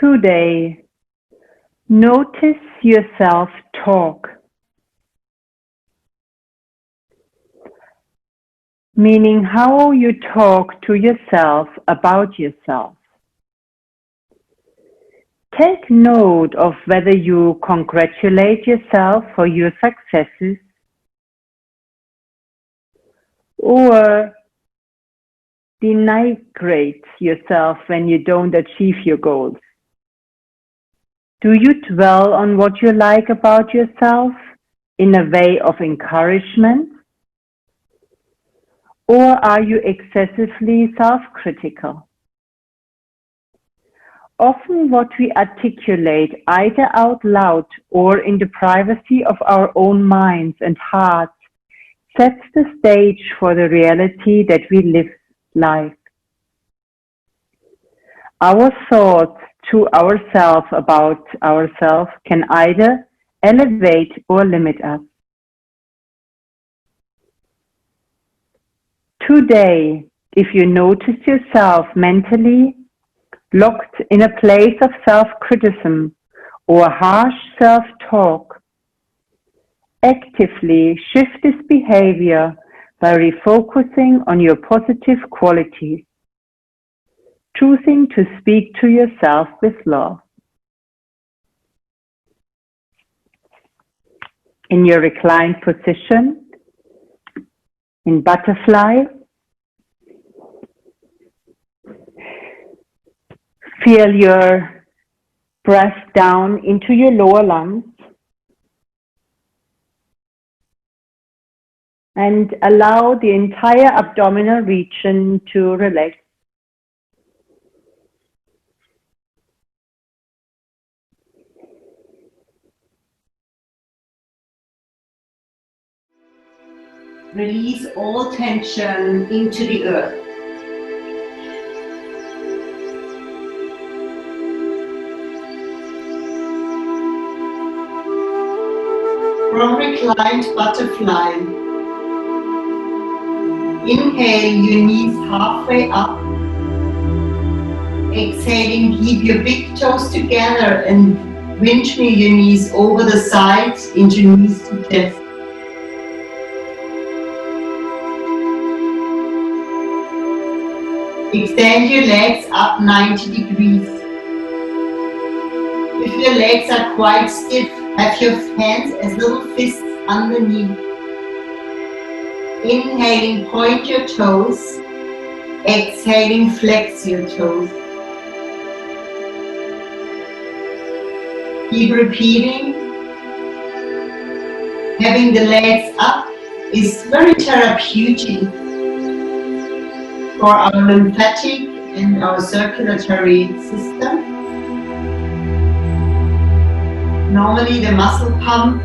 Today, notice yourself talk, meaning how you talk to yourself about yourself. Take note of whether you congratulate yourself for your successes or denigrate yourself when you don't achieve your goals. Do you dwell on what you like about yourself in a way of encouragement? Or are you excessively self-critical? Often what we articulate either out loud or in the privacy of our own minds and hearts sets the stage for the reality that we live life. Our thoughts to ourselves about ourselves can either elevate or limit us. Today, if you notice yourself mentally locked in a place of self-criticism or harsh self-talk, actively shift this behavior by refocusing on your positive qualities, choosing to speak to yourself with love. In your reclined position, in butterfly, feel your breath down into your lower lungs and allow the entire abdominal region to relax. Release all tension into the earth. From reclined butterfly, inhale your knees halfway up. Exhaling, keep your big toes together and windmill your knees over the sides into knees to chest. Extend your legs up 90 degrees. If your legs are quite stiff, have your hands as little fists underneath. Inhaling, point your toes. Exhaling, flex your toes. Keep repeating. Having the legs up is very therapeutic for our lymphatic and our circulatory system. Normally the muscle pump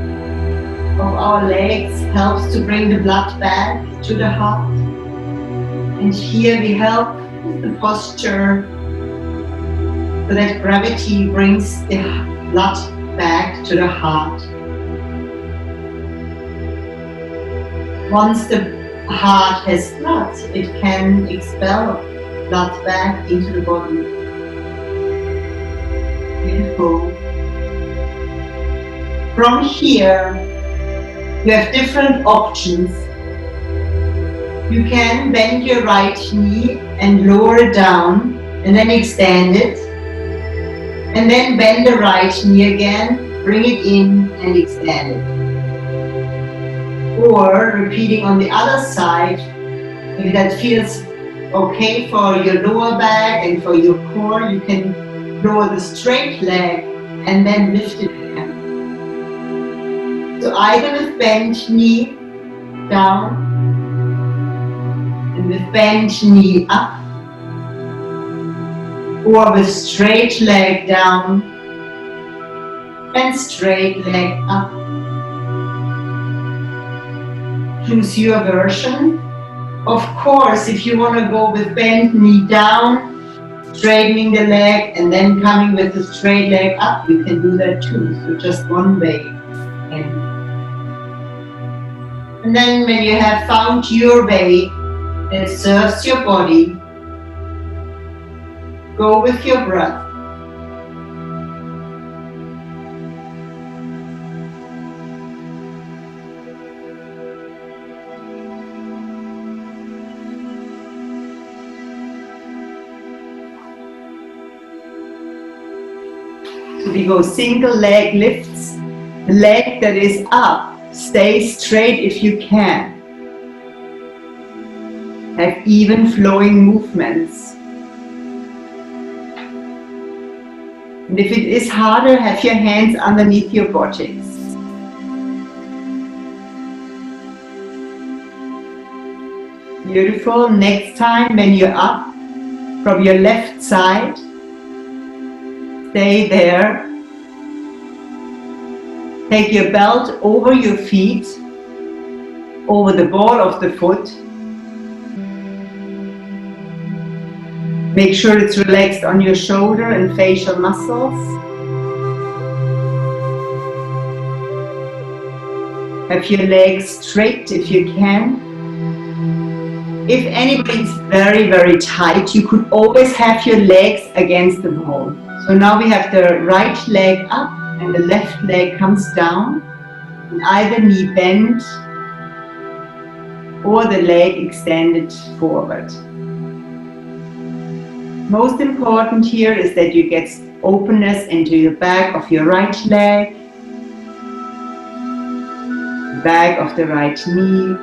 of our legs helps to bring the blood back to the heart. And here we help with the posture so that gravity brings the blood back to the heart. Once the heart has blood, it can expel blood back into the body. Beautiful. From here, you have different options. You can bend your right knee and lower it down, and then extend it. And then bend the right knee again, bring it in and extend it. Or repeating on the other side, if that feels okay for your lower back and for your core, you can lower the straight leg and then lift it again. So either with bent knee down and with bent knee up, or with straight leg down and straight leg up. Choose your version. Of course, if you want to go with bent knee down, straightening the leg and then coming with the straight leg up, you can do that too. So just one way. And then when you have found your way that serves your body, go with your breath. we go single leg lifts. The leg that is up, stay straight if you can. Have even flowing movements. And if it is harder, have your hands underneath your buttocks. Beautiful. Next time when you're up from your left side, stay there. Take your belt over your feet, over the ball of the foot. Make sure it's relaxed on your shoulder and facial muscles. Have your legs straight if you can. If anybody's very, very tight, you could always have your legs against the wall. So now we have the right leg up and the left leg comes down. And either knee bent or the leg extended forward. Most important here is that you get openness into the back of your right leg, back of the right knee.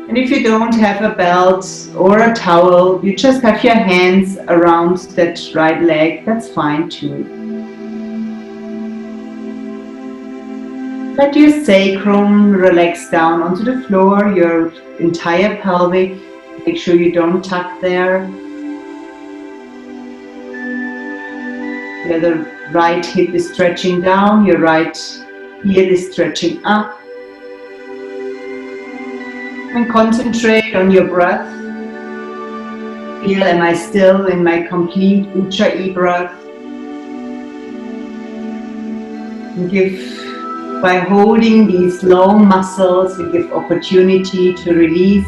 And if you don't have a belt or a towel, you just have your hands around that right leg, that's fine too. Let your sacrum relax down onto the floor, your entire pelvic. Make sure you don't tuck there. The other right hip is stretching down, your right heel is stretching up. And concentrate on your breath. Feel, am I still in my complete Ujjayi breath? And by holding these long muscles, you give opportunity to release.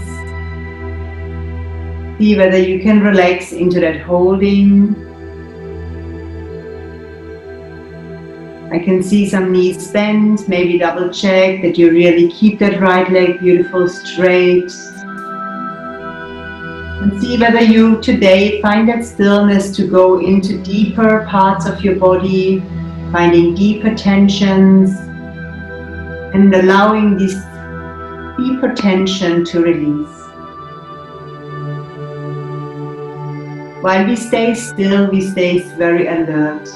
See whether you can relax into that holding. I can see some knees bent, maybe double check that you really keep that right leg beautiful straight. And see whether you today find that stillness to go into deeper parts of your body, finding deeper tensions and allowing this deeper tension to release. While we stay still, we stay very alert.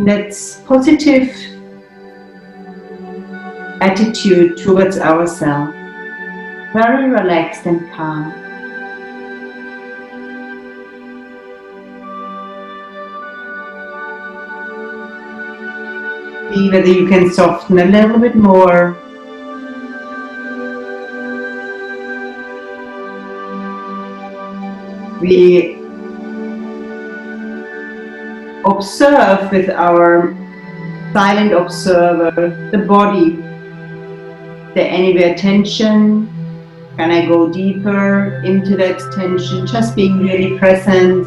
That's positive attitude towards ourselves. Very relaxed and calm. See whether you can soften a little bit more. We observe with our silent observer the body. Is there anywhere tension? Can I go deeper into that tension? Just being really present.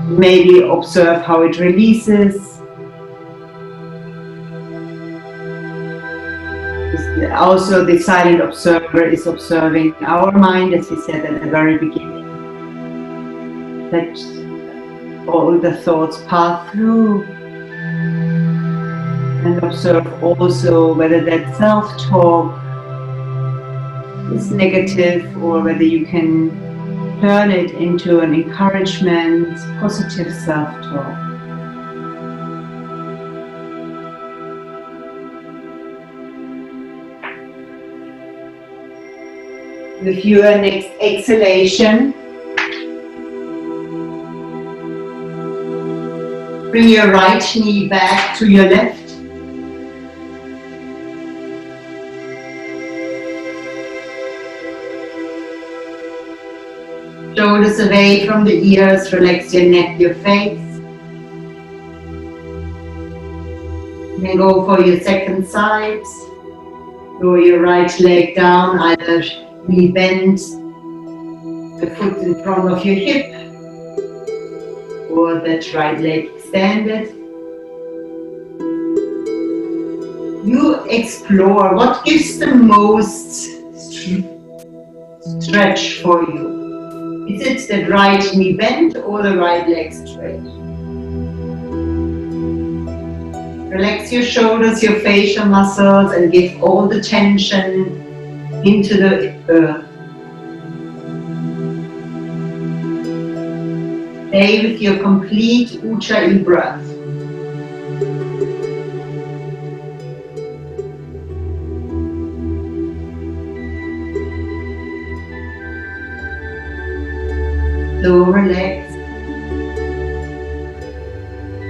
Maybe observe how it releases. Also, the silent observer is observing our mind, as we said at the very beginning. Let all the thoughts pass through and observe also whether that self-talk is negative or whether you can turn it into an encouragement, positive self-talk. With your next exhalation, bring your right knee back to your left. Shoulders away from the ears, relax your neck, your face. Then go for your second side. Lower your right leg down, either knee bent, the foot in front of your hip, or that right leg extended. You explore what gives the most stretch for you. Is it the right knee bent or the right leg straight? Relax your shoulders, your facial muscles, and give all the tension into the earth. Stay with your complete Ujjayi breath. So relaxed,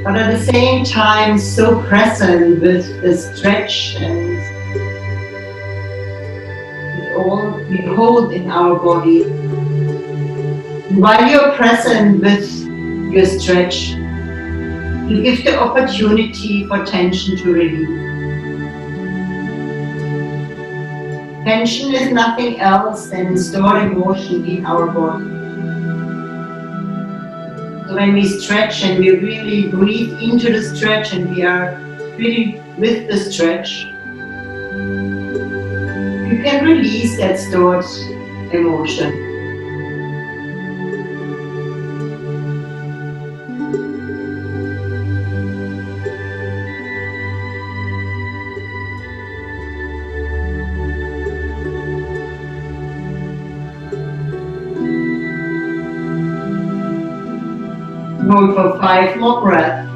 but at the same time so present with the stretch and with all we hold in our body. While you're present with your stretch, you give the opportunity for tension to release. Tension is nothing else than stored emotion in our body. So when we stretch and we really breathe into the stretch and we are really with the stretch, you can release that stored emotion. Hold for 5 more breaths.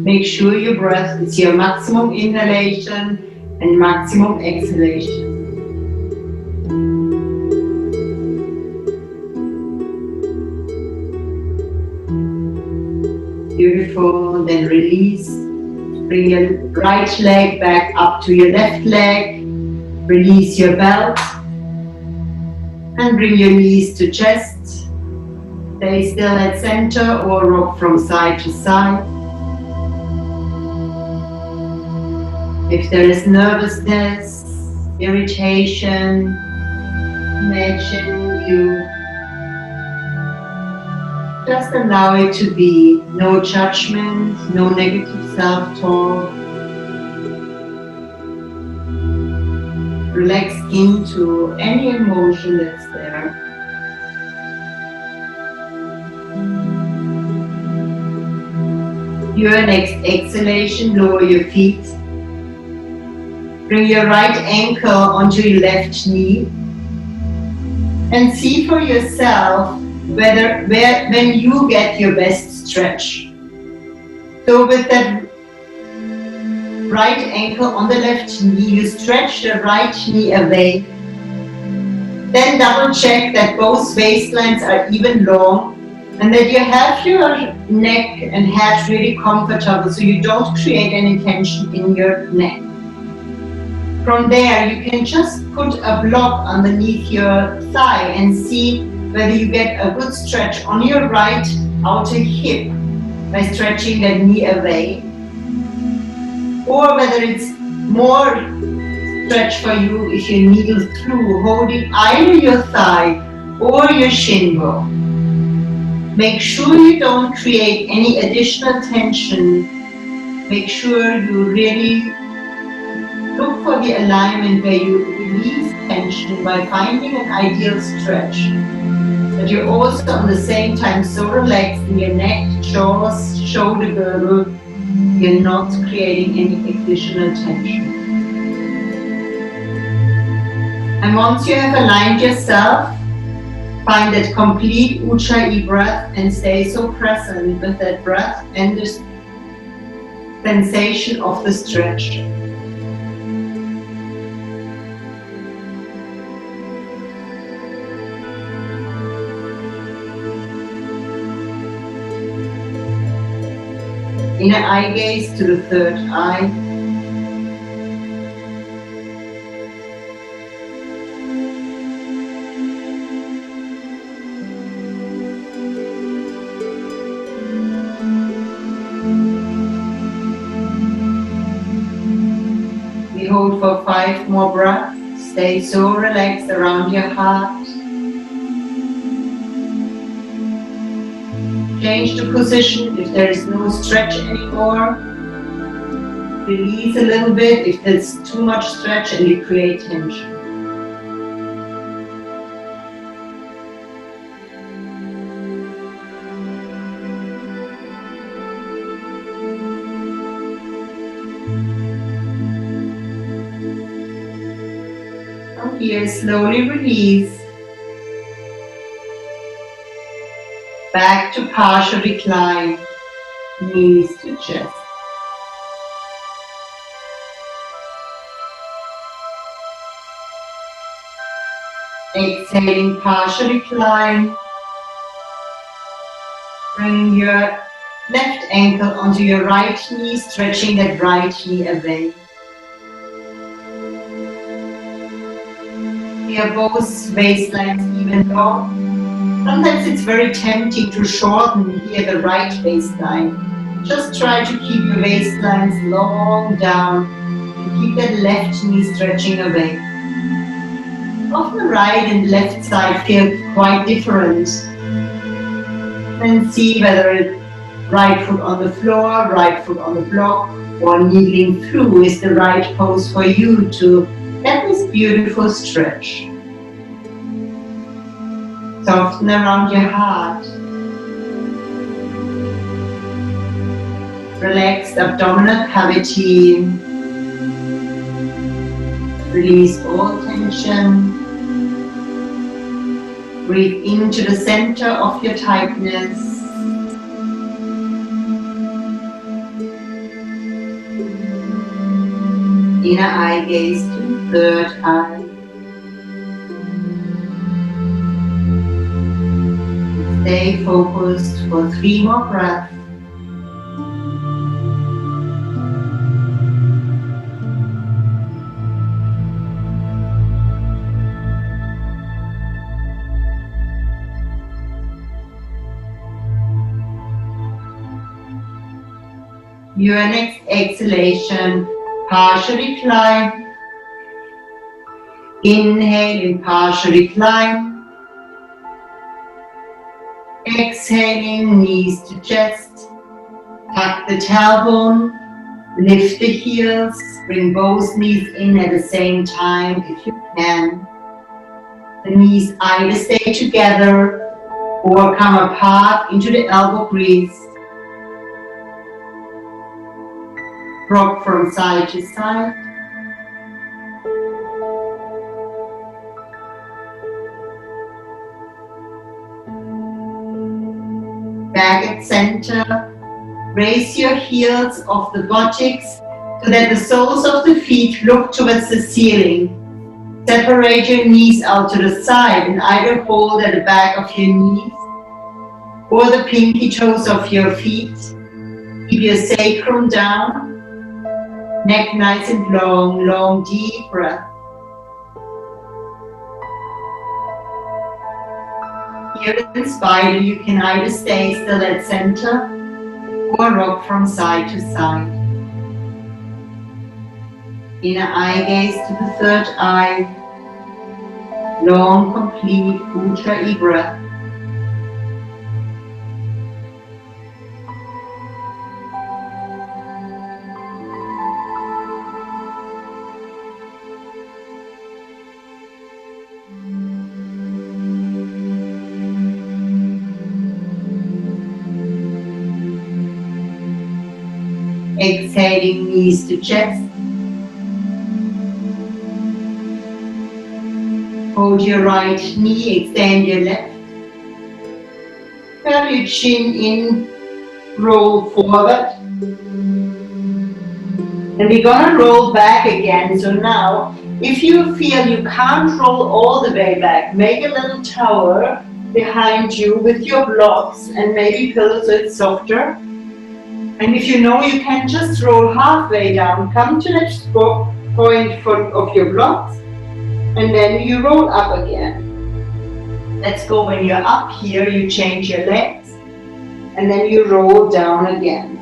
Make sure your breath is your maximum inhalation and maximum exhalation. Beautiful, then release. Bring your right leg back up to your left leg. Release your belt. And bring your knees to chest. Stay still at center or rock from side to side. If there is nervousness, irritation, imagine you just allow it to be. No judgment, no negative self-talk. Relax into any emotion that's there. Your next exhalation, lower your feet. Bring your right ankle onto your left knee and see for yourself when you get your best stretch. So with that right ankle on the left knee, you stretch the right knee away. Then double check that both waistlines are even long and that you have your neck and head really comfortable so you don't create any tension in your neck. From there, you can just put a block underneath your thigh and see whether you get a good stretch on your right outer hip by stretching that knee away, or whether it's more stretch for you if you kneel through, holding either your thigh or your shin bone. Make sure you don't create any additional tension. Make sure you really look for the alignment where you release tension by finding an ideal stretch. But you're also at the same time so relaxed in your neck, jaws, shoulder girdle, you're not creating any additional tension. And once you have aligned yourself, find that complete Ujjayi breath and stay so present with that breath and the sensation of the stretch. Inner eye gaze to the third eye. go for 5 more breaths. Stay so relaxed around your heart. Change the position if there is no stretch anymore. Release a little bit if there's too much stretch and you create tension. From here, slowly release. Back to partial recline, knees to chest. Exhaling, partial recline. Bring your left ankle onto your right knee, stretching that right knee away. Here both waistlines even long. Sometimes it's very tempting to shorten here the right waistline. Just try to keep your waistlines long down and keep that left knee stretching away. Often the right and left side feel quite different. And see whether it's right foot on the floor, right foot on the block, or needling through is the right pose for you to get this beautiful stretch. Soften around your heart. Relax the abdominal cavity. Release all tension. Breathe into the center of your tightness. Inner eye gaze to the third eye. Stay focused for 3 more breaths. Your next exhalation, partial recline. Inhale in partial recline. Exhaling, knees to chest. Tuck the tailbone. Lift the heels. Bring both knees in at the same time if you can. The knees either stay together or come apart into the elbow crease. Rock from side to side. Back at center. Raise your heels off the buttocks so that the soles of the feet look towards the ceiling. Separate your knees out to the side and either hold at the back of your knees or the pinky toes of your feet. Keep your sacrum down. Neck nice and long, long, deep breath. Here in spider, you can either stay still at center or rock from side to side. Inner eye gaze to the third eye. Long, complete Ujjayi breath. Exhaling, knees to chest. Hold your right knee, extend your left. Curl your chin in, roll forward. And we're gonna roll back again. So now, if you feel you can't roll all the way back, make a little tower behind you with your blocks and maybe pillow so it's softer. And if you know you can just roll halfway down, come to that point of your blocks, and then you roll up again. Let's go when you're up here, you change your legs, and then you roll down again.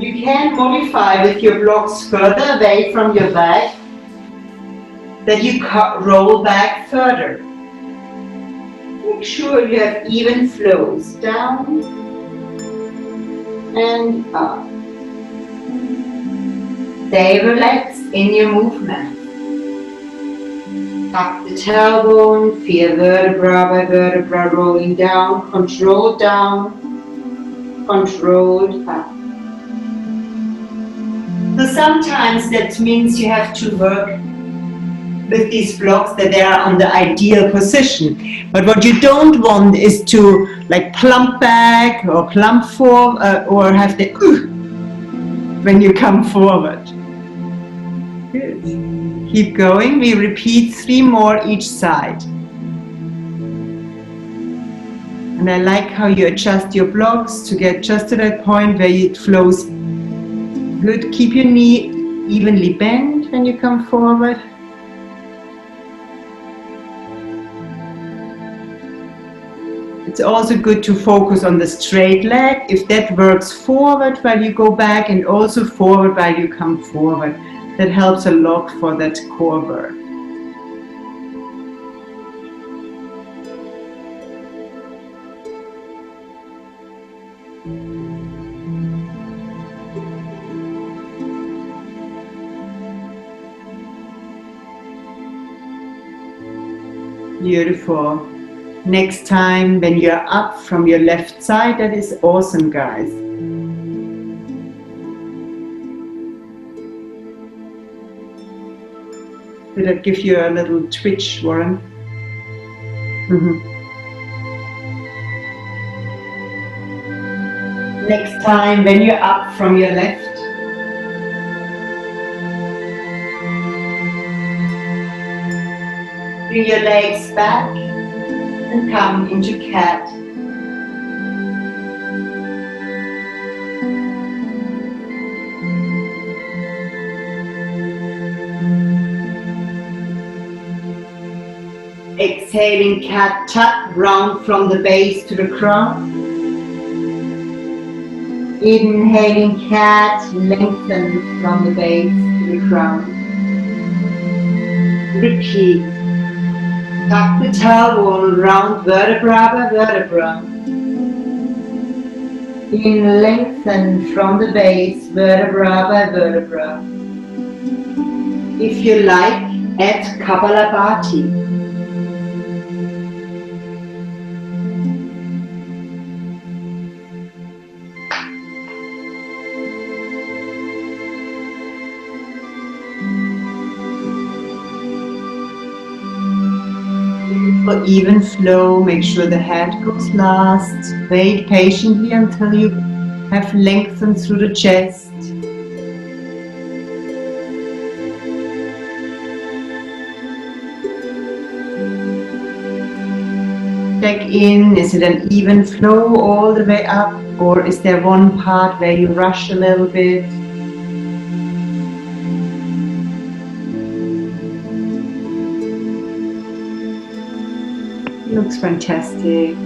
You can modify with your blocks further away from your back, that you roll back further. Make sure you have even flows down and up. Stay relaxed in your movement. Tuck the tailbone, feel vertebra by vertebra rolling down, controlled up. So sometimes that means you have to work with these blocks that they are on the ideal position. But what you don't want is to like plump back or plump forward or have the when you come forward. Good. Keep going. We repeat 3 more each side. And I like how you adjust your blocks to get just to that point where it flows. Good. Keep your knee evenly bent when you come forward. It's also good to focus on the straight leg. If that works, forward while you go back and also forward while you come forward. That helps a lot for that core work. Beautiful. Next time when you're up from your left side, that is awesome, guys. Did that give you a little twitch, Warren? Next time when you're up from your left, bring your legs back and come into cat. Exhaling cat, tuck round from the base to the crown. Inhaling cat, lengthen from the base to the crown. Repeat. Tuck the tailbone round vertebra by vertebra. In lengthen from the base, vertebra by vertebra. If you like, add Kapalabhati. For even flow, make sure the head goes last. Wait patiently until you have lengthened through the chest. Check in, is it an even flow all the way up, or is there one part where you rush a little bit? Looks fantastic.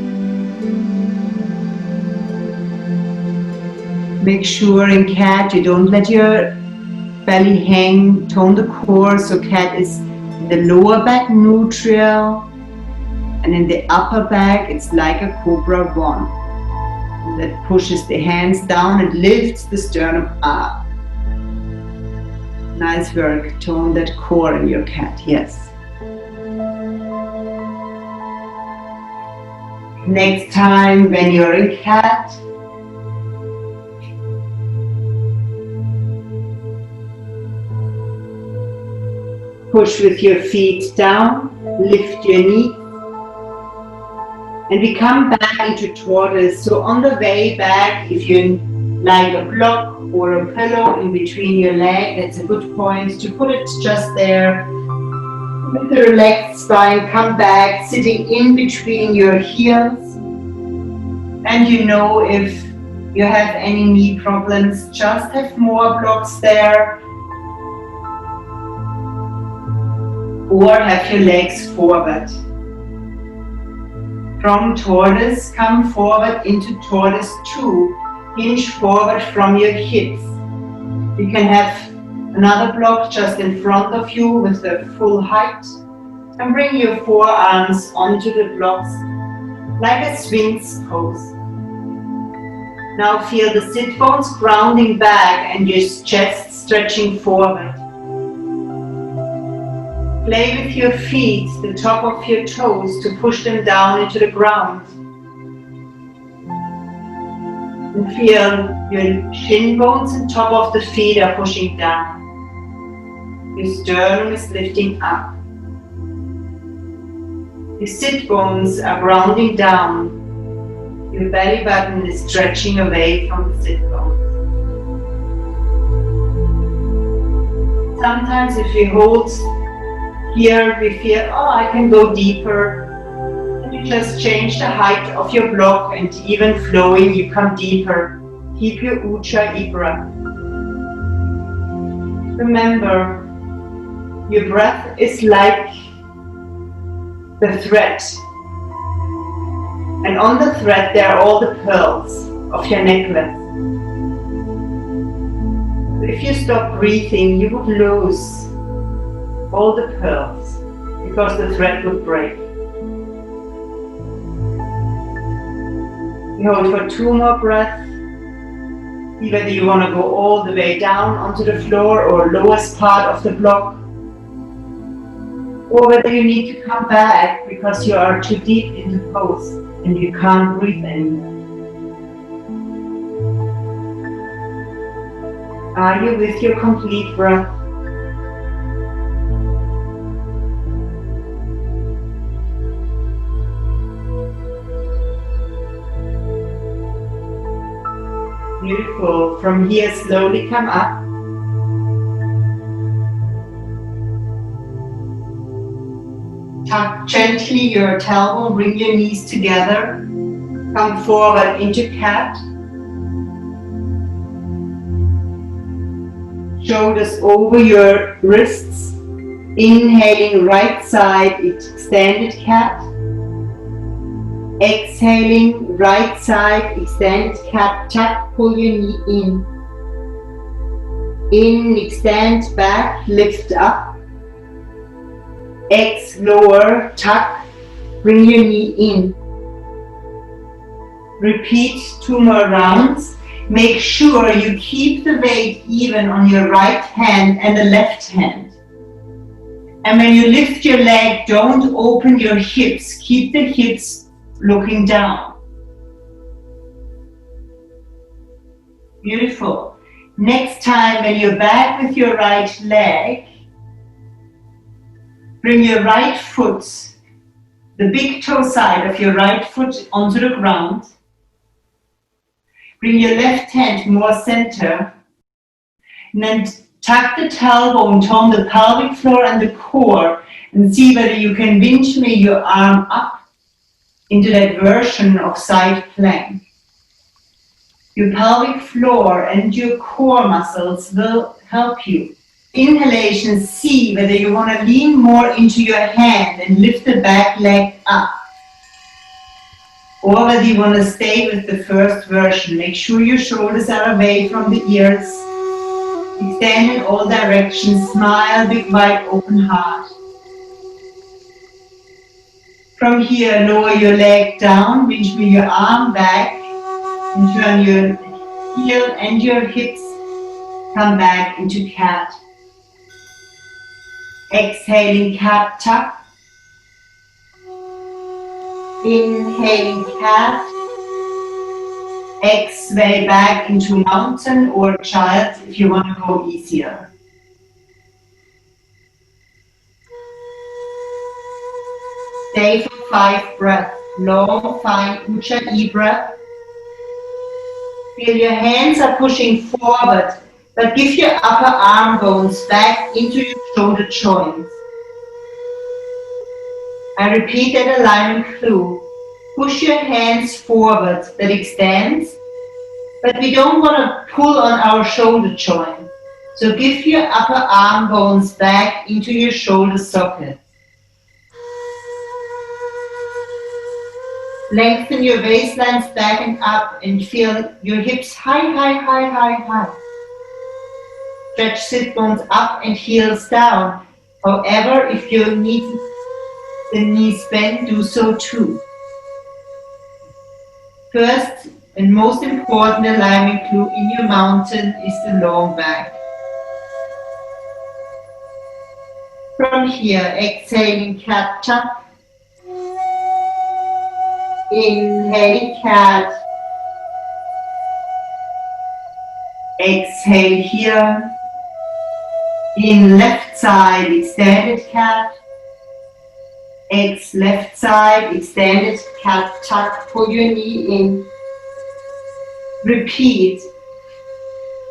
Make sure in cat you don't let your belly hang, tone the core, so cat is in the lower back neutral, and in the upper back it's like a cobra 1. That pushes the hands down and lifts the sternum up. Nice work, tone that core in your cat, yes. Next time when you're in cat, push with your feet down, lift your knee, and we come back into tortoise. So on the way back, if you like a block or a pillow in between your leg, that's a good point to put it just there. With the relaxed spine, come back, sitting in between your heels. And you know, if you have any knee problems, just have more blocks there. Or have your legs forward. From tortoise, come forward into tortoise 2. Hinge forward from your hips. You can have another block just in front of you with the full height. And bring your forearms onto the blocks like a Sphinx pose. Now feel the sit bones grounding back and your chest stretching forward. Play with your feet, the top of your toes, to push them down into the ground. And feel your shin bones and top of the feet are pushing down. Your sternum is lifting up. Your sit bones are grounding down. Your belly button is stretching away from the sit bones. Sometimes if we hold here, we feel, oh, I can go deeper. And you just change the height of your block, and even flowing, you come deeper. Keep your Ujjayi breath. Remember, your breath is like the thread. And on the thread there are all the pearls of your necklace. If you stop breathing, you would lose all the pearls because the thread would break. You hold for 2 more breaths. See whether you want to go all the way down onto the floor or lowest part of the block, or whether you need to come back because you are too deep in the pose and you can't breathe anymore. Are you with your complete breath? Beautiful. From here, slowly come up. Tuck gently your tailbone, bring your knees together. Come forward into cat. Shoulders over your wrists. Inhaling right side, extended cat. Exhaling right side, extended cat. Tuck, pull your knee in. In, extend back, lift up. X, lower, tuck, bring your knee in. Repeat 2 more rounds. Make sure you keep the weight even on your right hand and the left hand. And when you lift your leg, don't open your hips. Keep the hips looking down. Beautiful. Next time when you're back with your right leg, bring your right foot, the big toe side of your right foot onto the ground. Bring your left hand more center. And then tuck the tailbone, tone the pelvic floor and the core, and see whether you can windmill your arm up into that version of side plank. Your pelvic floor and your core muscles will help you. Inhalation, see whether you want to lean more into your hand and lift the back leg up. Or whether you want to stay with the first version. Make sure your shoulders are away from the ears. Extend in all directions. Smile, big, wide, open heart. From here, lower your leg down, reach with your arm back, and turn your heel and your hips. Come back into cat. Exhaling cat, tuck. Inhaling cat. Exhale back into mountain or child if you want to go easier. Stay for 5 breaths. Long, fine Ujjayi breath. Feel your hands are pushing forward, but give your upper arm bones back into your shoulder joints. I repeat that alignment clue. Push your hands forward, that extends, but we don't want to pull on our shoulder joint. So give your upper arm bones back into your shoulder socket. Lengthen your waistlines back and up and feel your hips high, high, high, high, high. Stretch sit bones up and heels down. However, if you need the knees bent, do so too. First and most important alignment clue in your mountain is the low back. From here, exhaling cat tuck. Inhale cat. Exhale here. In left side, extended cat. Left side, extended cat tuck. Pull your knee in. Repeat.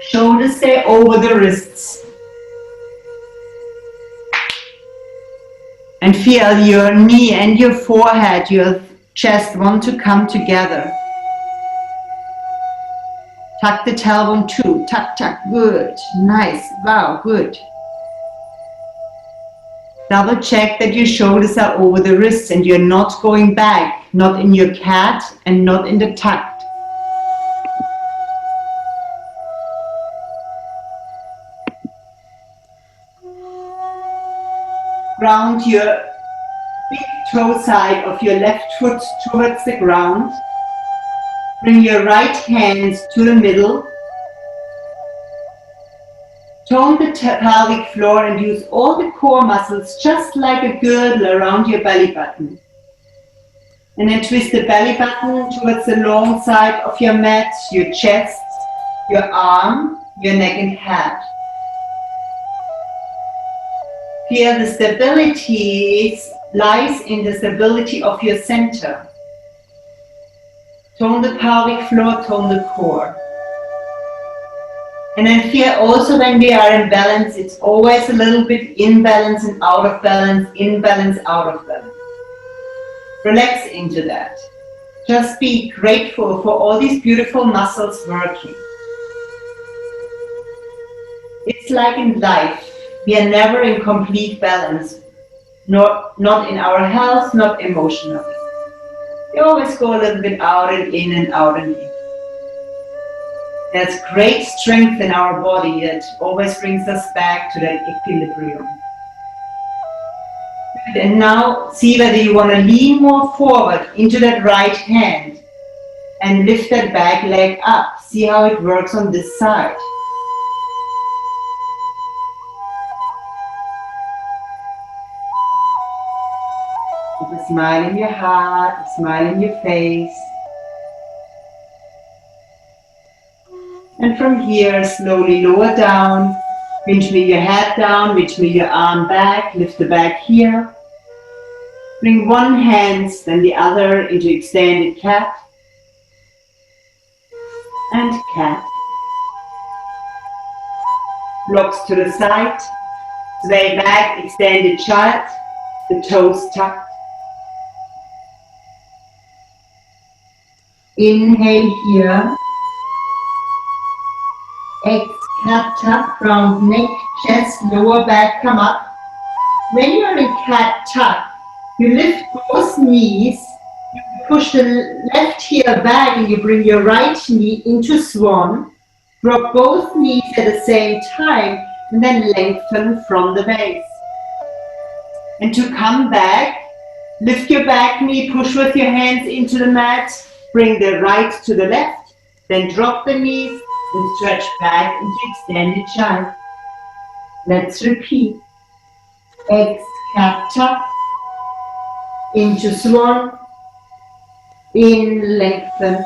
Shoulders stay over the wrists. And feel your knee and your forehead, your chest want to come together. Tuck the tailbone too. Tuck, tuck. Good. Nice. Wow. Good. Double check that your shoulders are over the wrists and you're not going back. Not in your cat and not in the tuck. Ground your big toe side of your left foot towards the ground. Bring your right hand to the middle. Tone the pelvic floor and use all the core muscles just like a girdle around your belly button. And then twist the belly button towards the long side of your mat, your chest, your arm, your neck and head. Feel the stability lies in the stability of your center. Tone the pelvic floor, tone the core. And then feel also when we are in balance, it's always a little bit in balance and out of balance, in balance, out of balance. Relax into that. Just be grateful for all these beautiful muscles working. It's like in life. We are never in complete balance, not in our health, not emotionally. We always go a little bit out and in and out and in. There's great strength in our body that always brings us back to that equilibrium. And now see whether you want to lean more forward into that right hand and lift that back leg up. See how it works on this side. With a smile in your heart, a smile in your face. And from here, slowly lower down. Pinch me your head down, reach me your arm back, lift the back here. Bring one hand, then the other into extended cat. And cat. Blocks to the side. Sway back, extended child. The toes tucked. Inhale here. Exhale, cat tuck, round neck, chest, lower back, come up. When you're in cat tuck, you lift both knees, you push the left heel back and you bring your right knee into swan. Drop both knees at the same time and then lengthen from the base. And to come back, lift your back knee, push with your hands into the mat, bring the right to the left, then drop the knees and stretch back into extended child. Let's repeat. Exhale, cat tuck, into swan, in lengthen.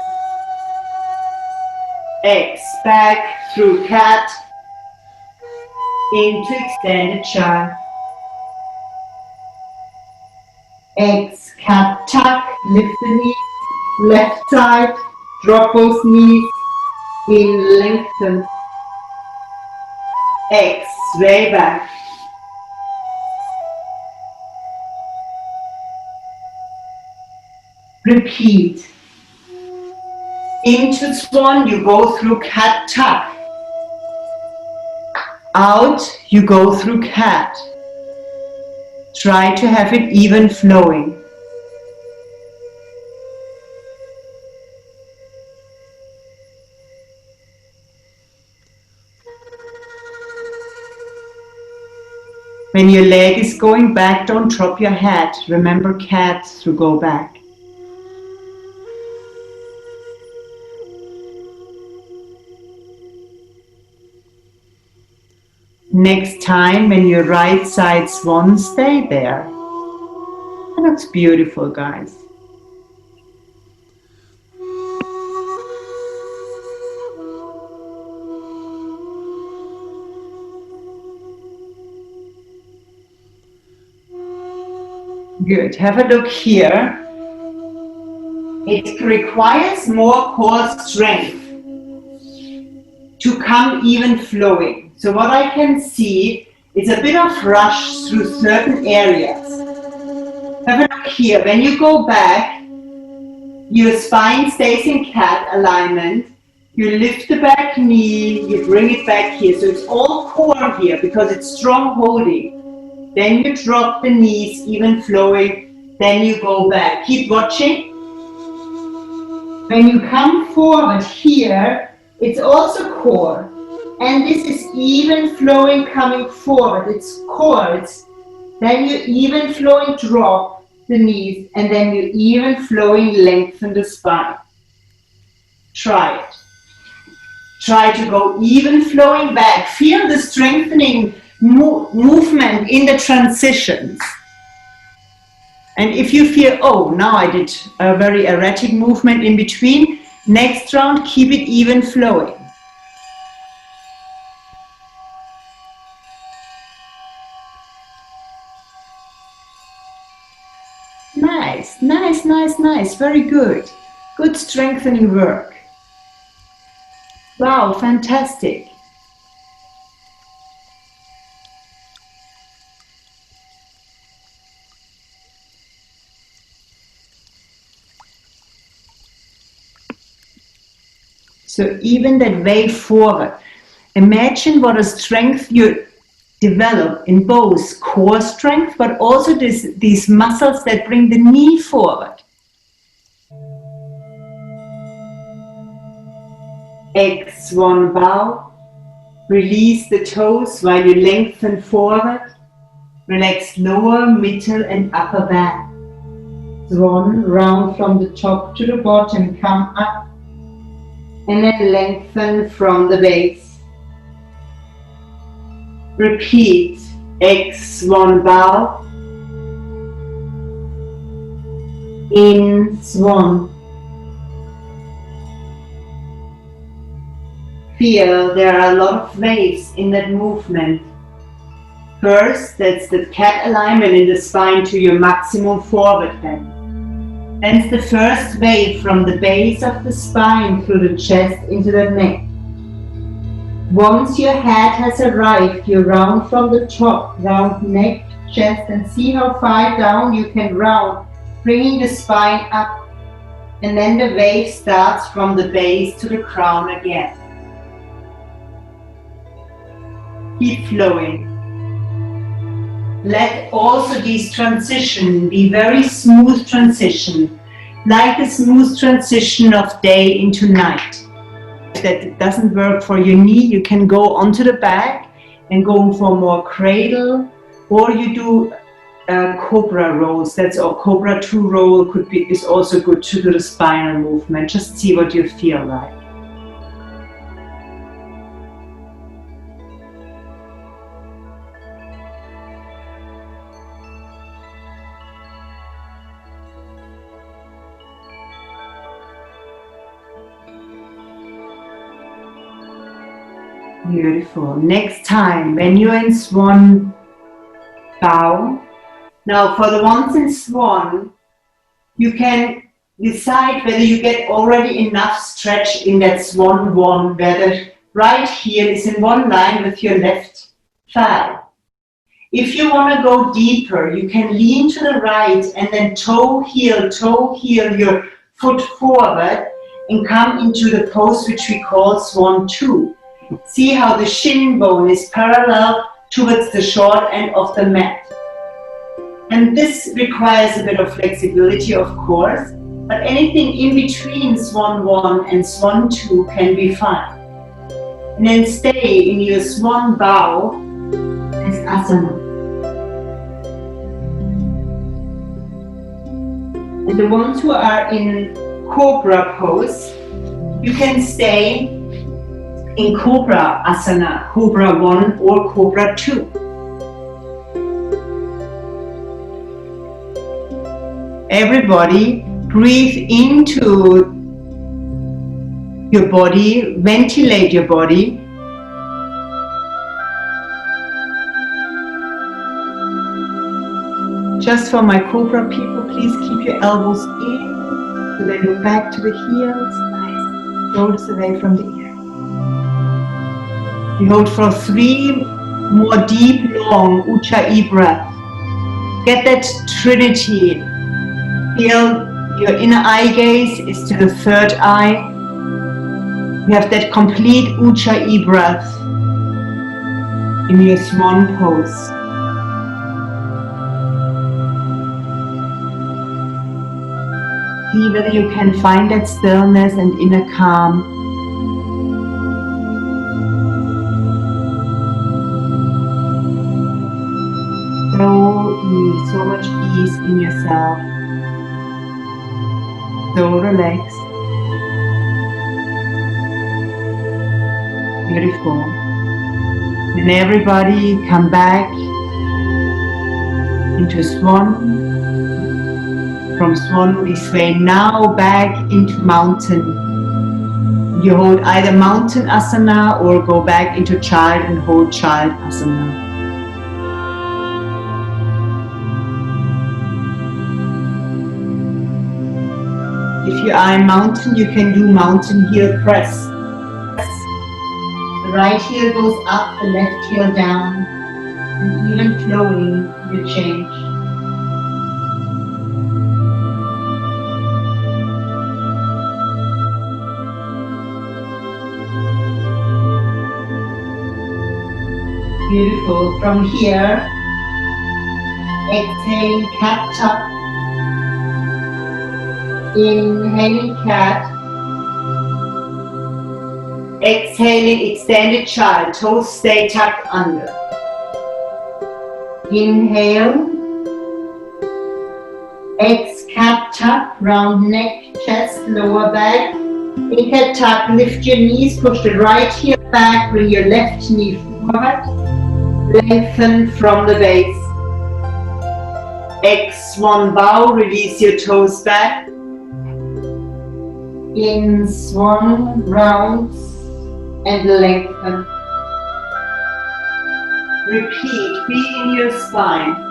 Exhale, back through cat, into extended child. Exhale, cat tuck, lift the knees, left side, drop both knees, in lengthen. Exhale, sway back. Repeat. Into swan, you go through cat tuck. Out, you go through cat. Try to have it even flowing. When your leg is going back, don't drop your head. Remember cat to go back. Next time, when your right side swan, stay there. That looks beautiful, guys. Good. Have a look here. It requires more core strength to come even flowing. So what I can see is a bit of rush through certain areas. Have a look here. When you go back, your spine stays in cat alignment. You lift the back knee, you bring it back here. So it's all core here because it's strong holding. Then you drop the knees, even flowing. Then you go back. Keep watching. When you come forward here, it's also core. And this is even flowing coming forward. It's core. Then you even flowing drop the knees. And then you even flowing lengthen the spine. Try it. Try to go even flowing back. Feel the strengthening movement in the transitions. And if you feel, oh, now I did a very erratic movement in between, next round, keep it even flowing. Nice, nice, nice, nice. Very good. Good strengthening work. Wow, fantastic. So even that way forward, imagine what a strength you develop in both core strength, but also these muscles that bring the knee forward. X1 bow, release the toes while you lengthen forward, relax lower, middle and upper back. Swan, round from the top to the bottom, come up. And then lengthen from the base. Repeat. X1 bow. In swan. Feel there are a lot of waves in that movement. First, that's the cat alignment in the spine to your maximum forward bend. That's the first wave from the base of the spine through the chest into the neck. Once your head has arrived, you round from the top, round neck, chest, and see how far down you can round, bringing the spine up. And then the wave starts from the base to the crown again. Keep flowing. Let also this transition be very smooth transition, like a smooth transition of day into night. If that doesn't work for your knee, you can go onto the back and go for more cradle, or you do cobra rolls. That's or cobra 2 roll is also good to do the spinal movement. Just see what you feel like. Beautiful. Next time, when you're in swan, bow. Now for the ones in swan, you can decide whether you get already enough stretch in that swan one, where the right heel is in one line with your left thigh. If you want to go deeper, you can lean to the right and then toe heel your foot forward and come into the pose which we call swan 2. See how the shin bone is parallel towards the short end of the mat. And this requires a bit of flexibility, of course, but anything in between swan 1 and swan 2 can be fine. And then stay in your swan bow as asana. the ones who are in Cobra pose, you can stay in Cobra Asana, Cobra 1 or Cobra 2. Everybody breathe into your body, ventilate your body. Just for my Cobra people, please keep your elbows in, so they go back to the heels, nice, shoulders away from the ear. We hold for 3 more deep, long Ujjayi breath. Get that trinity. Feel your inner eye gaze is to the third eye. You have that complete Ujjayi breath in your swan pose. See whether you can find that stillness and inner calm. So easy, so much ease in yourself. So relaxed. Beautiful. And everybody come back into swan. From swan we sway now back into mountain. You hold either mountain asana or go back into child and hold child asana. If you are in mountain, you can do mountain heel press. The right heel goes up, the left heel down, and even flowing, you change. Beautiful. From here, exhaling cat tuck. Inhaling cat. Exhaling extended child. Toes stay tucked under. Inhale. Cat tuck. Round neck, chest, lower back. In cat tuck, lift your knees. Push the right heel back. Bring your left knee forward. Lengthen from the base. Swan bow, release your toes back. In swan, rounds and lengthen. Repeat, be in your spine.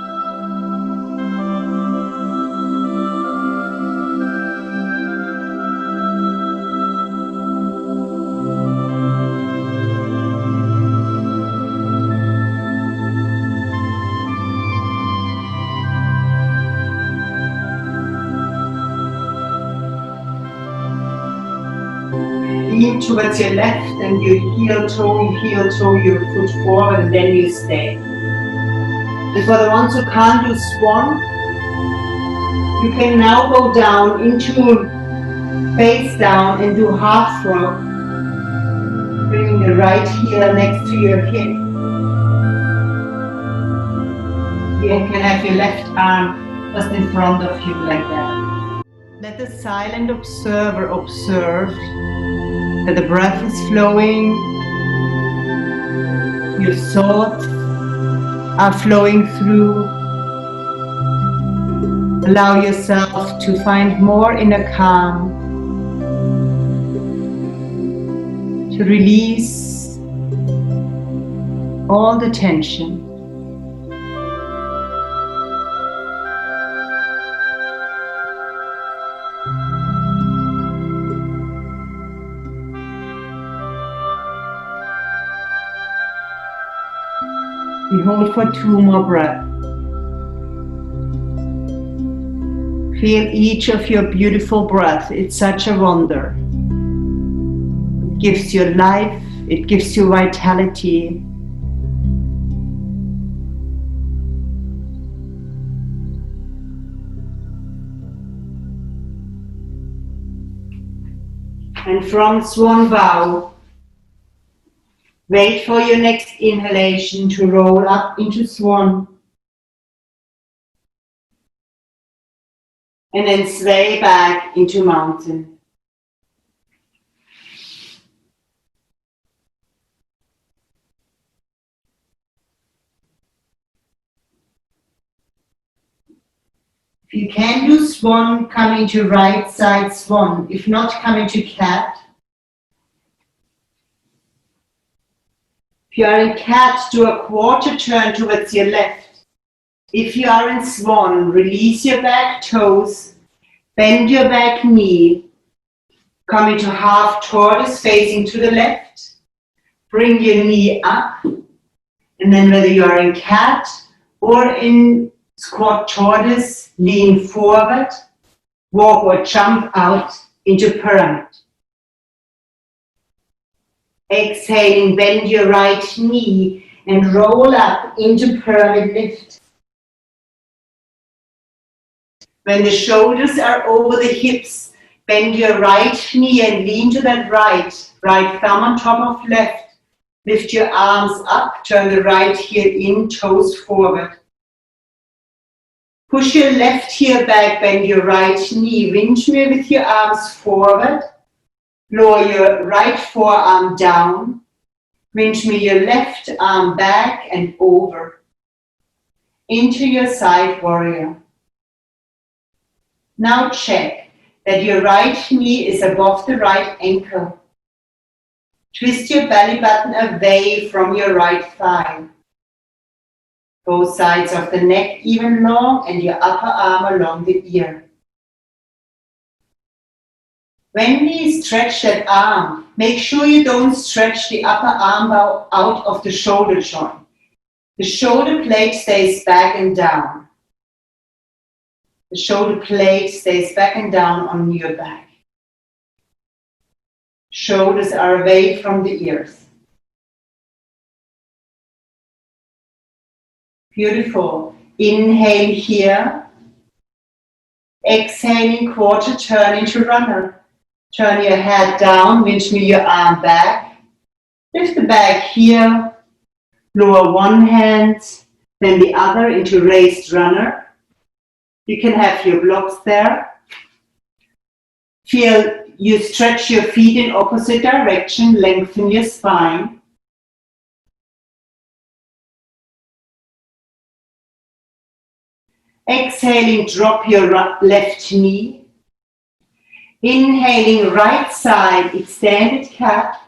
Lean towards your left and you heel toe your foot forward and then you stay. And for the ones who can't do swan, you can now go down into face down and do half throw. Bringing the right heel next to your hip. You can have your left arm just in front of you like that. Let the silent observer observe that the breath is flowing, your thoughts are flowing through. Allow yourself to find more inner calm, to release all the tension. We hold for 2 more breaths. Feel each of your beautiful breaths. It's such a wonder. It gives you life, it gives you vitality. And from Swan Bow, wait for your next inhalation to roll up into Swan. And then sway back into mountain. If you can do swan, come into right side swan. If not, come into cat. If you are in cat, do a quarter turn towards your left. If you are in swan, release your back toes, bend your back knee, come into half tortoise facing to the left, bring your knee up, and then whether you are in cat or in squat tortoise, lean forward, walk or jump out into pyramid. Exhaling, bend your right knee and roll up into pyramid lift. When the shoulders are over the hips, bend your right knee and lean to that right thumb on top of left. Lift your arms up, turn the right heel in, toes forward. Push your left heel back, bend your right knee, windmill with your arms forward. Lower your right forearm down. Windmill your left arm back and over. Into your side warrior. Now check that your right knee is above the right ankle. Twist your belly button away from your right thigh. Both sides of the neck even long and your upper arm along the ear. When we stretch that arm, make sure you don't stretch the upper arm out of the shoulder joint. The shoulder blade stays back and down. The shoulder blade stays back and down on your back. Shoulders are away from the ears. Beautiful. Inhale here. Exhaling, quarter turn into runner. Turn your head down, windmill your arm back. Lift the back here. Lower one hand, then the other into raised runner. You can have your blocks there. Feel you stretch your feet in opposite direction, lengthen your spine. Exhaling, drop your left knee. Inhaling, right side, extended cat.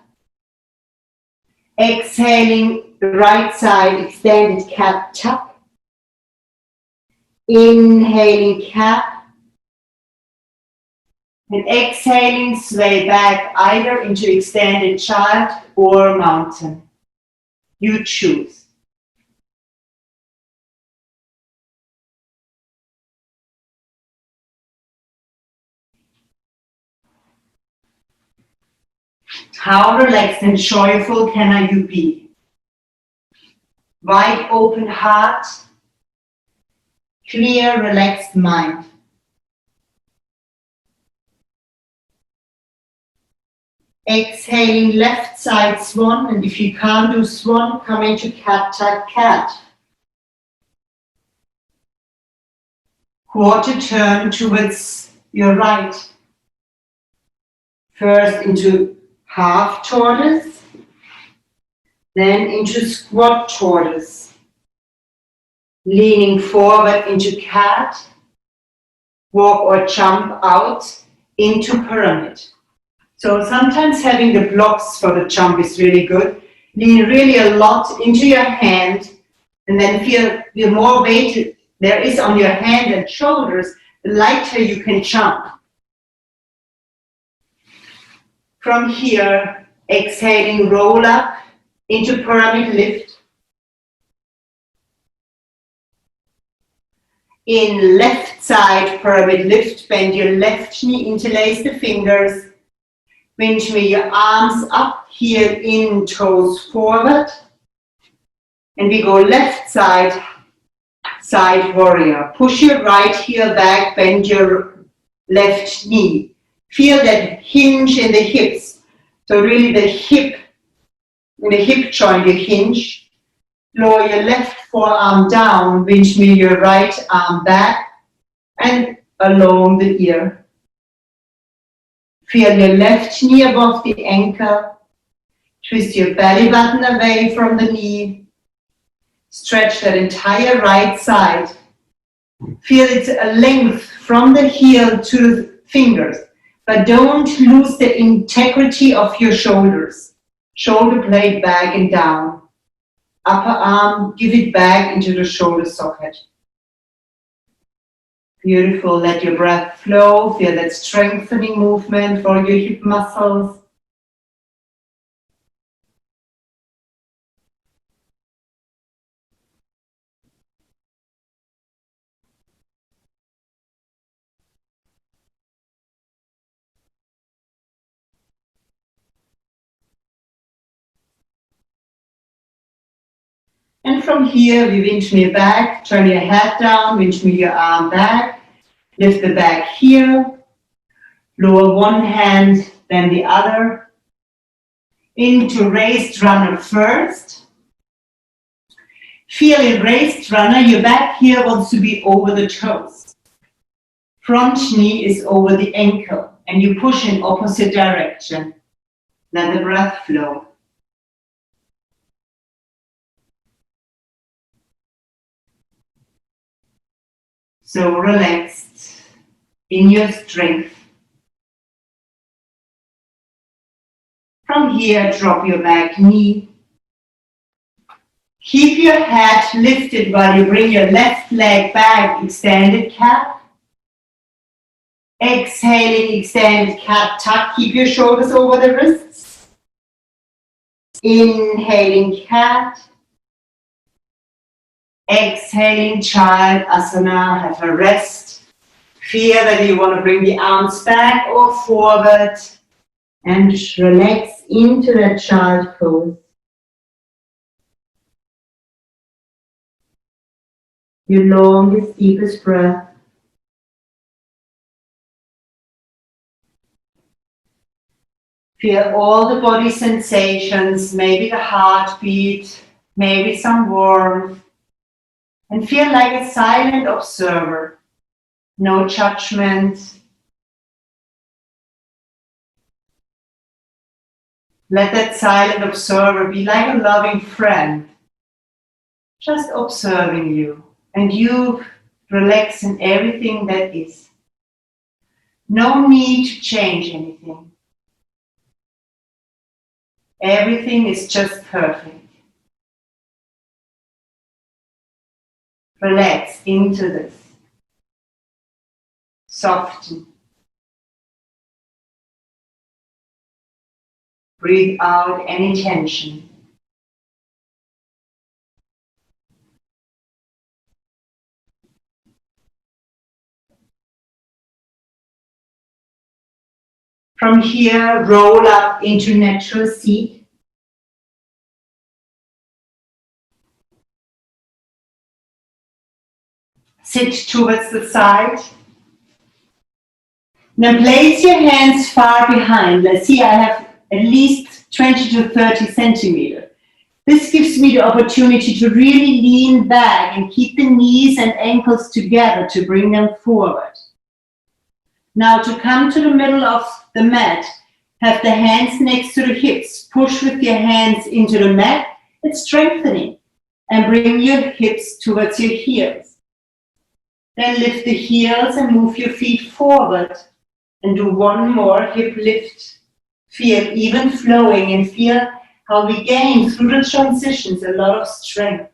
Exhaling, right side, extended cat, tuck. Inhaling, cat. And exhaling, sway back either into extended child or mountain. You choose. How relaxed and joyful can you be? Wide open heart, clear, relaxed mind. Exhaling, left side swan, and if you can't do swan, come into cat, tuck, cat. Quarter turn towards your right. First into half tortoise, then into squat tortoise. Leaning forward into cat, walk or jump out into pyramid. So sometimes having the blocks for the jump is really good. Lean really a lot into your hand and then feel the more weight there is on your hand and shoulders, the lighter you can jump. From here, exhaling, roll up into pyramid lift. In left side pyramid lift, bend your left knee, interlace the fingers. Windmill your arms up, heel in, toes forward. And we go left side, side warrior. Push your right heel back, bend your left knee. Feel that hinge in the hips. So really the hip, in the hip joint you hinge. Lower your left forearm down, windmill your right arm back. And along the ear. Feel your left knee above the ankle. Twist your belly button away from the knee. Stretch that entire right side. Feel it's a length from the heel to the fingers, but don't lose the integrity of your shoulders. Shoulder blade back and down. Upper arm, give it back into the shoulder socket. Beautiful. Let your breath flow. Feel that strengthening movement for your hip muscles. And from here, we windmill back. Turn your head down. Windmill your arm back. Lift the back here. Lower one hand, then the other. Into raised runner first. Feel in raised runner, your back here wants to be over the toes. Front knee is over the ankle, and you push in opposite direction. Let the breath flow. So relaxed in your strength. From here, drop your back knee. Keep your head lifted while you bring your left leg back, extended cat. Exhaling, extended cat, tuck. Keep your shoulders over the wrists. Inhaling cat. Exhaling child asana, have a rest. Feel whether you want to bring the arms back or forward. And relax into that child pose. Your longest, deepest breath. Feel all the body sensations, maybe the heartbeat, maybe some warmth. And feel like a silent observer. No judgment. Let that silent observer be like a loving friend, just observing you, and you relax in everything that is. No need to change anything. Everything is just perfect. Relax into this. Soften. Breathe out any tension. From here, roll up into natural seat. Sit towards the side. Now place your hands far behind. Let's see, I have at least 20 to 30 centimeters. This gives me the opportunity to really lean back and keep the knees and ankles together to bring them forward. Now to come to the middle of the mat, have the hands next to the hips. Push with your hands into the mat. It's strengthening. And bring your hips towards your heels. Then lift the heels and move your feet forward. And do one more hip lift. Feel even flowing and feel how we gain through the transitions a lot of strength.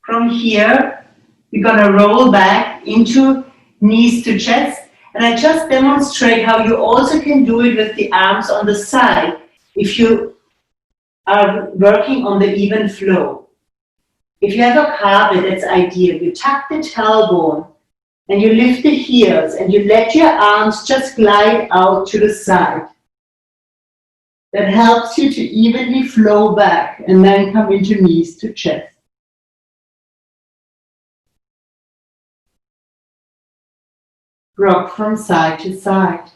From here, we're going to roll back into knees to chest. And I just demonstrate how you also can do it with the arms on the side if you are working on the even flow. If you have a carpet, that's ideal. You tuck the tailbone and you lift the heels and you let your arms just glide out to the side. That helps you to evenly flow back and then come into knees to chest. Rock from side to side.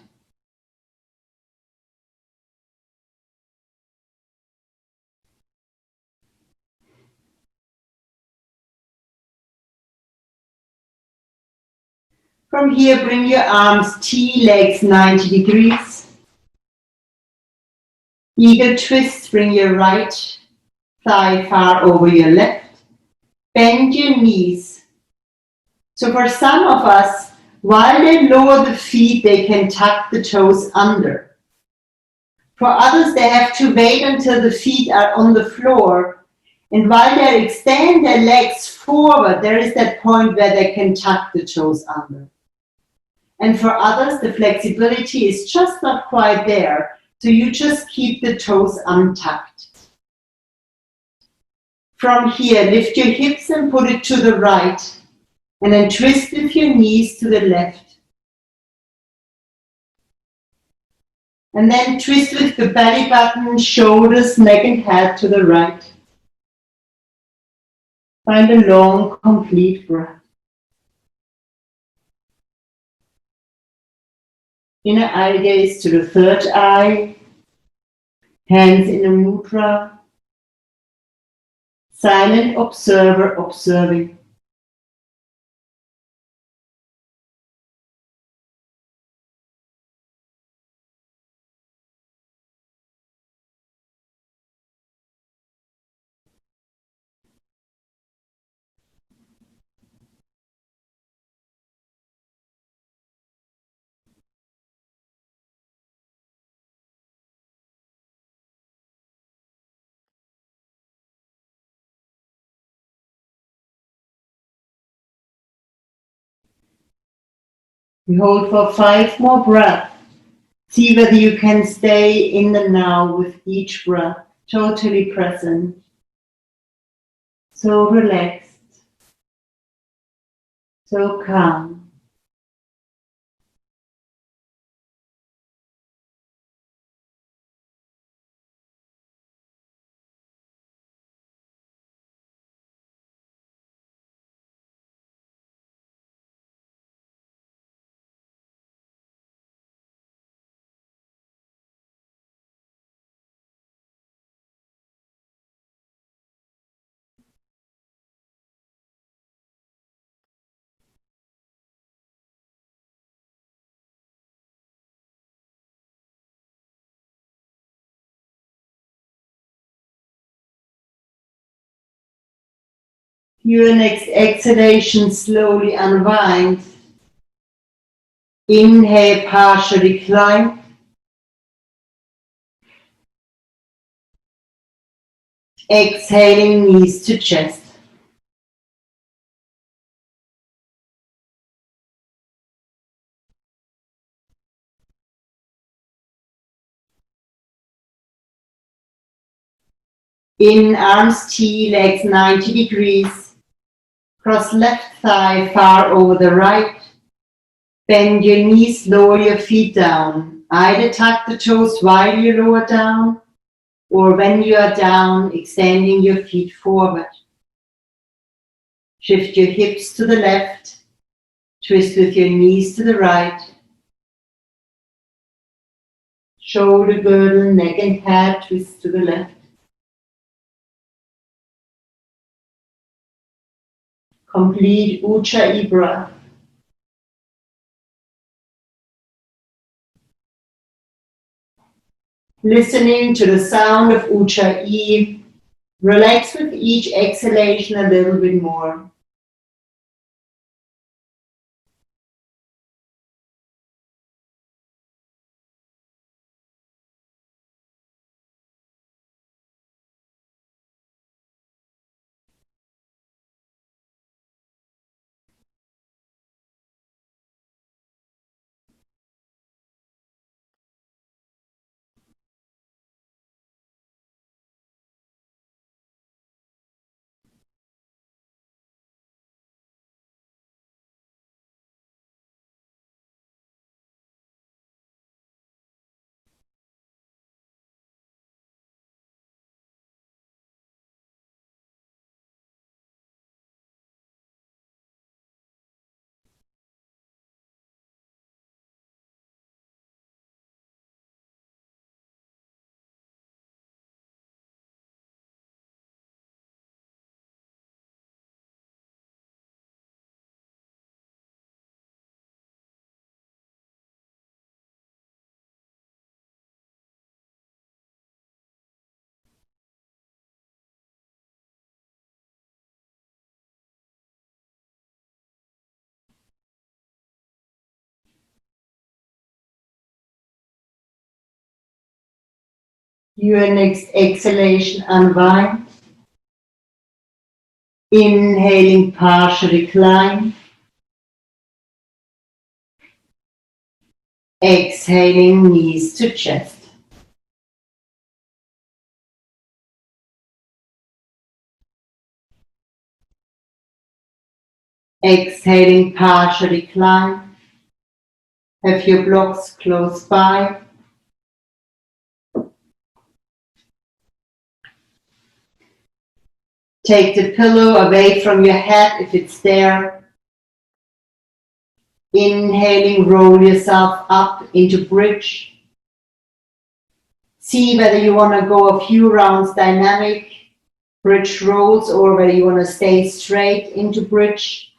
From here, bring your arms T, legs 90 degrees. Eagle twist, bring your right thigh far over your left. Bend your knees. So for some of us, while they lower the feet, they can tuck the toes under. For others, they have to wait until the feet are on the floor. And while they extend their legs forward, there is that point where they can tuck the toes under. And for others, the flexibility is just not quite there. So you just keep the toes untucked. From here, lift your hips and put it to the right. And then twist with your knees to the left. And then twist with the belly button, shoulders, neck and head to the right. Find a long, complete breath. Inner eye gaze to the third eye. Hands in a mudra. Silent observer observing. We hold for 5 more breaths. See whether you can stay in the now with each breath, totally present. So relaxed, so calm. Your next exhalation, slowly unwind. Inhale, partial recline. Exhaling, knees to chest. In, arms T, legs 90 degrees. Cross left thigh far over the right. Bend your knees, lower your feet down. Either tuck the toes while you lower down, or when you are down, extending your feet forward. Shift your hips to the left. Twist with your knees to the right. Shoulder girdle, neck and head, twist to the left. Complete Ujjayi breath. Listening to the sound of Ujjayi, relax with each exhalation a little bit more. Your next exhalation, unwind. Inhaling, partial recline. Exhaling, knees to chest. Exhaling, partial recline. Have your blocks close by. Take the pillow away from your head if it's there. Inhaling, roll yourself up into bridge. See whether you want to go a few rounds dynamic bridge rolls or whether you want to stay straight into bridge.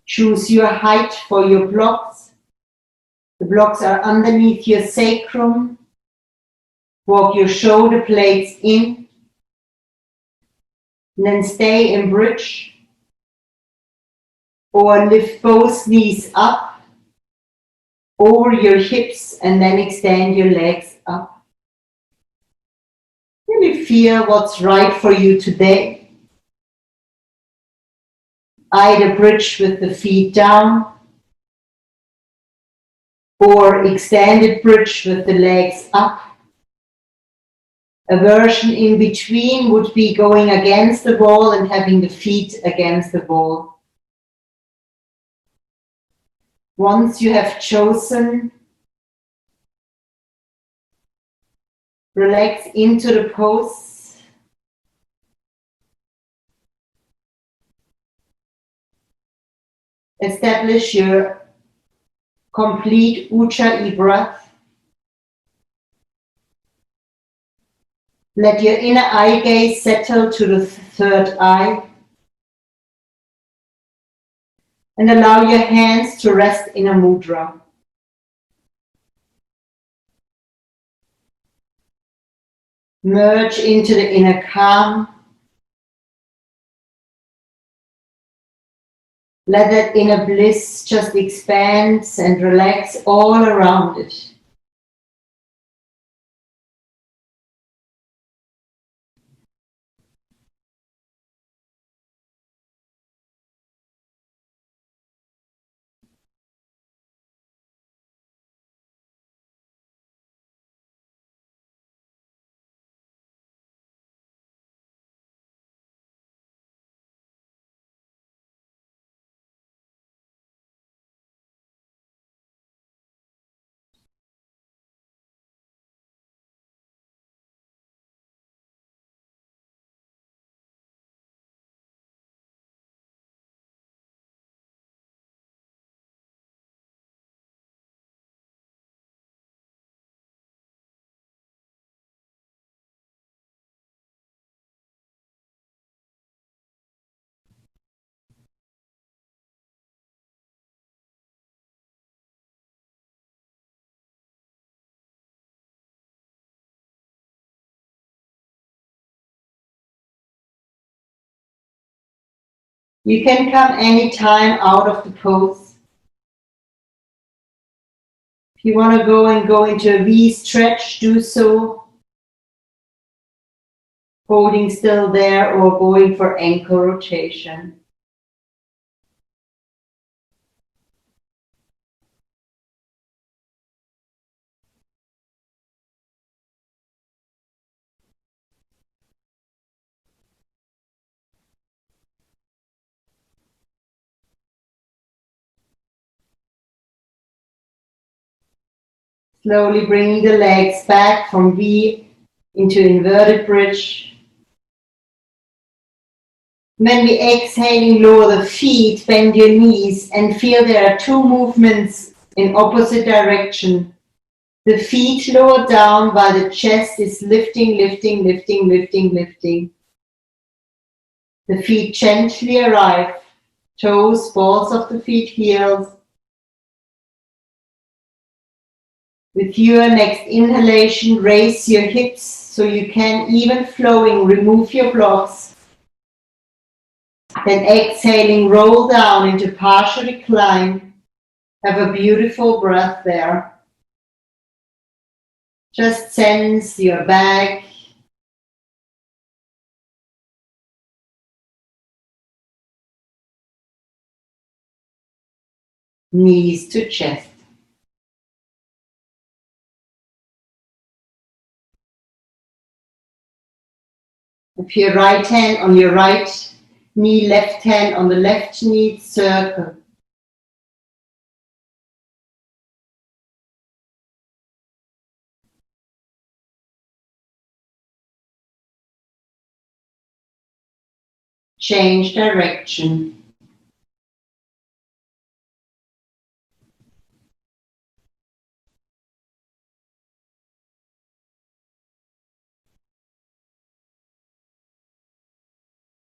Choose your height for your blocks. The blocks are underneath your sacrum. Walk your shoulder blades in. And then stay in bridge. Or lift both knees up over your hips and then extend your legs up. Really feel what's right for you today. Either bridge with the feet down or extended bridge with the legs up. A version in between would be going against the wall and having the feet against the wall. Once you have chosen, relax into the pose. Establish your complete Ujjayi breath. Let your inner eye gaze settle to the third eye. And allow your hands to rest in a mudra. Merge into the inner calm. Let that inner bliss just expand and relax all around it. You can come anytime out of the pose. If you want to go into a V stretch, do so. Holding still there or going for ankle rotation. Slowly bringing the legs back from V into inverted bridge. When we exhaling, lower the feet, bend your knees and feel there are two movements in opposite direction. The feet lower down while the chest is lifting, lifting, lifting, lifting, lifting. The feet gently arrive, toes, balls of the feet, heels. With your next inhalation, raise your hips so you can, even flowing, remove your blocks. Then exhaling, roll down into partial recline. Have a beautiful breath there. Just sense your back, knees to chest. With your right hand on your right knee, left hand on the left knee, circle. Change direction.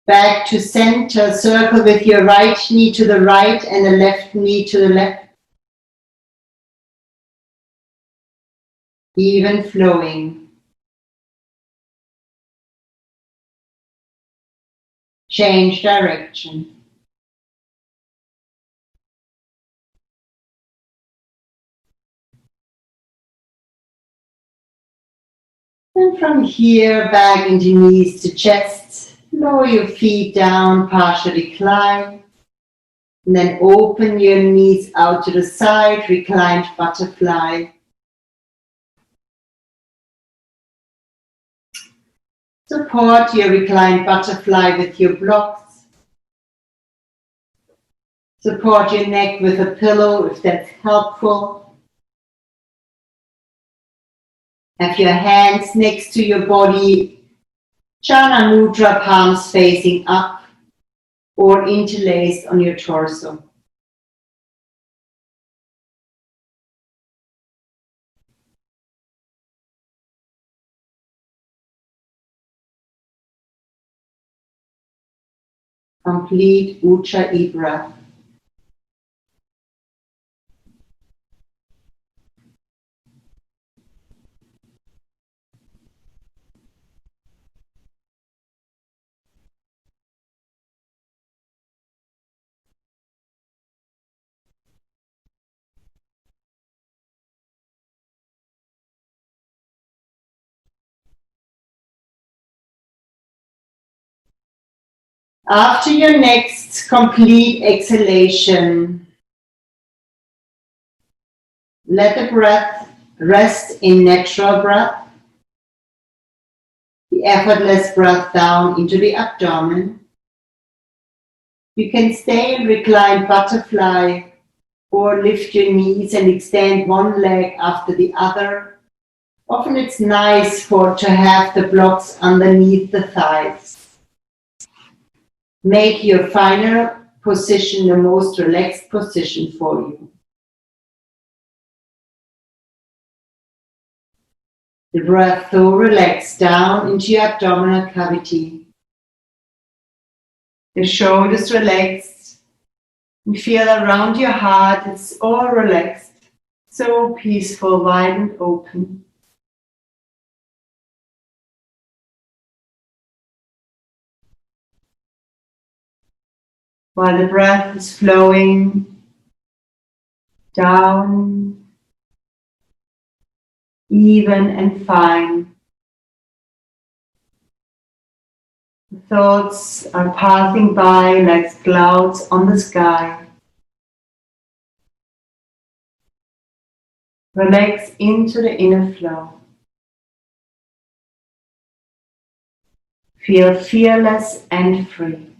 Back to center, circle with your right knee to the right and the left knee to the left. Even flowing. Change direction. And from here, back into knees to chest. Lower your feet down, partial recline. And then open your knees out to the side, reclined butterfly. Support your reclined butterfly with your blocks. Support your neck with a pillow if that's helpful. Have your hands next to your body, Jhana Mudra, palms facing up or interlaced on your torso. Complete Ujjayi breath. After your next complete exhalation, let the breath rest in natural breath, the effortless breath down into the abdomen. You can stay in reclined butterfly or lift your knees and extend one leg after the other. Often it's nice to have the blocks underneath the thighs. Make your final position the most relaxed position for you. The breath though relax down into your abdominal cavity. The shoulders relaxed. You feel around your heart, it's all relaxed. So peaceful, wide and open. While the breath is flowing down, even and fine. The thoughts are passing by like clouds on the sky. Relax into the inner flow. Feel fearless and free.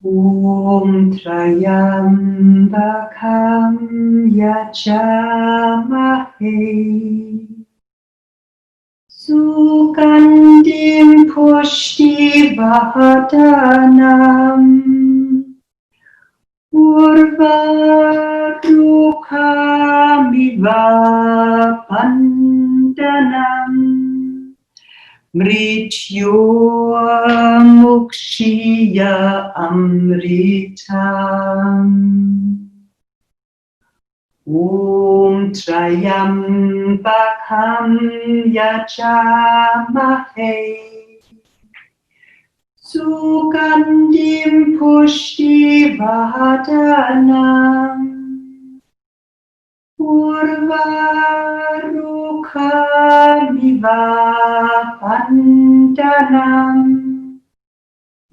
Om Trayambakam Yajamahe Sugandim Pushtivardhanam Urvarukamiva Pandanam Mrityomukshya Amritam Om Trayambakam Yajamahe Sugandim Pushtivardhanam Urvarukamiva Pandanam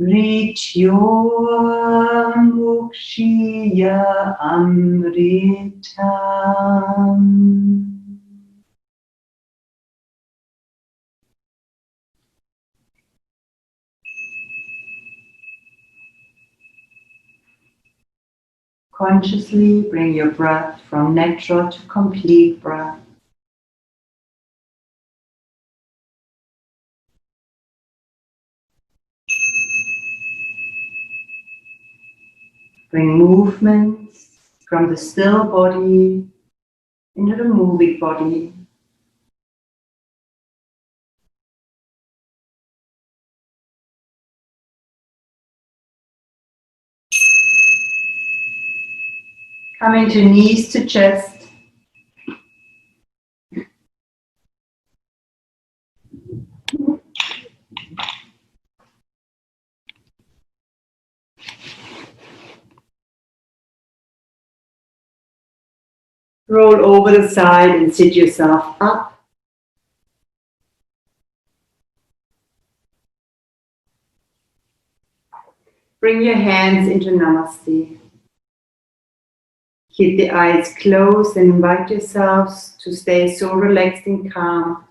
Mrityomukshya Amritam. Consciously bring your breath from natural to complete breath. Bring movements from the still body into the moving body. Coming to knees to chest. Roll over the side and sit yourself up. Bring your hands into Namaste. Keep the eyes closed and invite yourselves to stay so relaxed and calm.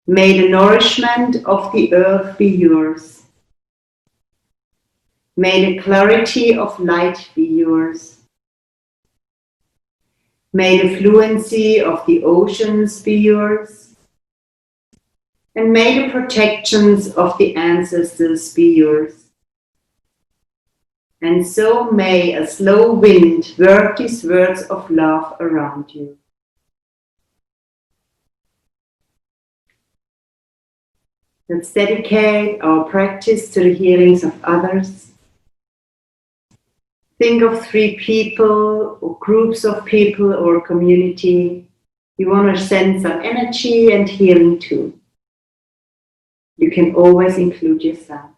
May the nourishment of the earth be yours. May the clarity of light be yours. May the fluency of the oceans be yours. And may the protections of the ancestors be yours. And so may a slow wind work these words of love around you. Let's dedicate our practice to the healings of others. Think of 3 people or groups of people or community you want to send some energy and healing to. You can always include yourself.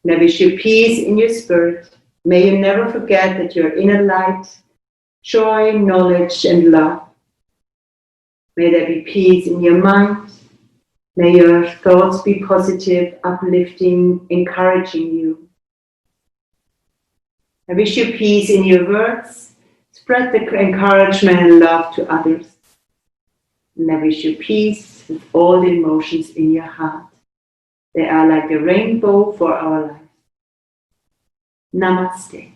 And I wish you peace in your spirit. May you never forget that your inner light, joy, knowledge, and love. May there be peace in your mind. May your thoughts be positive, uplifting, encouraging you. I wish you peace in your words. Spread the encouragement and love to others. And I wish you peace with all the emotions in your heart. They are like a rainbow for our life. Namaste.